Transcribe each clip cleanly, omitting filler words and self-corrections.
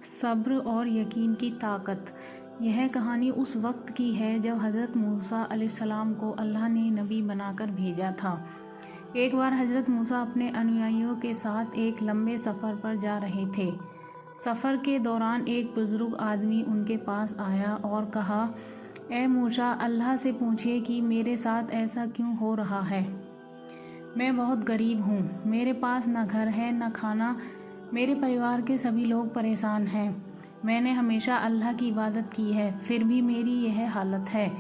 सब्र और यकीन की ताकत। यह कहानी उस वक्त की है जब हज़रत मूसा अलैहिस्सलाम को अल्लाह ने नबी बनाकर भेजा था। एक बार हज़रत मूसा अपने अनुयायियों के साथ एक लंबे सफ़र पर जा रहे थे। सफ़र के दौरान एक बुज़ुर्ग आदमी उनके पास आया और कहा, ए मूसा, अल्लाह से पूछिए कि मेरे साथ ऐसा क्यों हो रहा है। मैं बहुत गरीब हूँ, मेरे पास न घर है न खाना, मेरे परिवार के सभी लोग परेशान हैं। मैंने हमेशा अल्लाह की इबादत की है, फिर भी मेरी यह हालत है।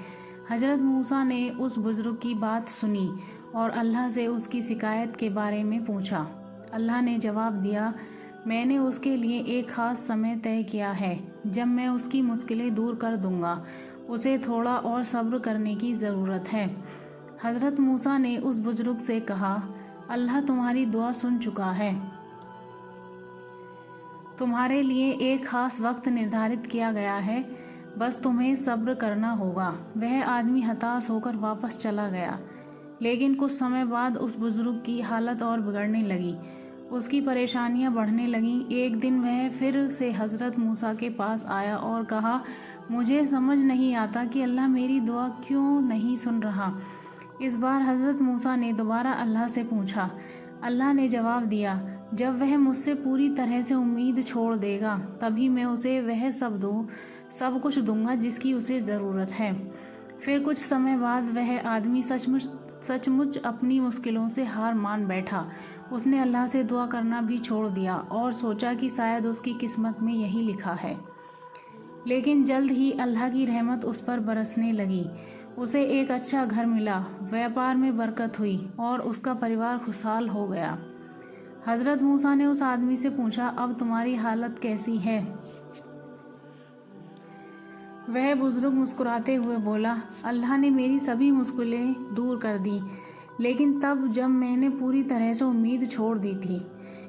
हज़रत मूसा ने उस बुज़ुर्ग की बात सुनी और अल्लाह से उसकी शिकायत के बारे में पूछा। अल्लाह ने जवाब दिया, मैंने उसके लिए एक ख़ास समय तय किया है जब मैं उसकी मुश्किलें दूर कर दूंगा। उसे थोड़ा और सब्र करने की ज़रूरत है। हज़रत मूसा ने उस बुज़ुर्ग से कहा, अल्लाह तुम्हारी दुआ सुन चुका है। तुम्हारे लिए एक ख़ास वक्त निर्धारित किया गया है, बस तुम्हें सब्र करना होगा। वह आदमी हताश होकर वापस चला गया, लेकिन कुछ समय बाद उस बुज़ुर्ग की हालत और बिगड़ने लगी। उसकी परेशानियां बढ़ने लगीं। एक दिन वह फिर से हज़रत मूसा के पास आया और कहा, मुझे समझ नहीं आता कि अल्लाह मेरी दुआ क्यों नहीं सुन रहा। इस बार हज़रत मूसा ने दोबारा अल्लाह से पूछा। अल्लाह ने जवाब दिया, जब वह मुझसे पूरी तरह से उम्मीद छोड़ देगा तभी मैं उसे वह सब कुछ दूंगा जिसकी उसे ज़रूरत है। फिर कुछ समय बाद वह आदमी सचमुच अपनी मुश्किलों से हार मान बैठा। उसने अल्लाह से दुआ करना भी छोड़ दिया और सोचा कि शायद उसकी किस्मत में यही लिखा है। लेकिन जल्द ही अल्लाह की रहमत उस पर बरसने लगी। उसे एक अच्छा घर मिला, व्यापार में बरकत हुई और उसका परिवार खुशहाल हो गया। हज़रत मूसा ने उस आदमी से पूछा, अब तुम्हारी हालत कैसी है। वह बुज़ुर्ग मुस्कुराते हुए बोला, अल्लाह ने मेरी सभी मुश्किलें दूर कर दी, लेकिन तब जब मैंने पूरी तरह से उम्मीद छोड़ दी थी।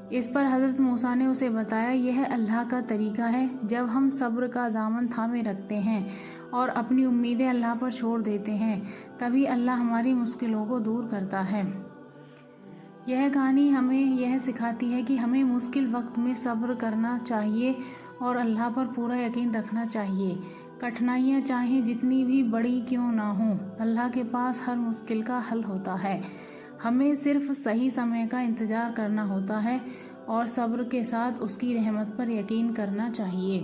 इस पर हज़रत मूसा ने उसे बताया, यह अल्लाह का तरीका है। जब हम सब्र का दामन थामे रखते हैं और अपनी उम्मीदें अल्लाह पर छोड़ देते हैं, तभी अल्लाह हमारी मुश्किलों को दूर करता है। यह कहानी हमें यह सिखाती है कि हमें मुश्किल वक्त में सब्र करना चाहिए और अल्लाह पर पूरा यकीन रखना चाहिए। कठिनाइयाँ चाहे जितनी भी बड़ी क्यों ना हों, अल्लाह के पास हर मुश्किल का हल होता है। हमें सिर्फ सही समय का इंतज़ार करना होता है और सब्र के साथ उसकी रहमत पर यकीन करना चाहिए।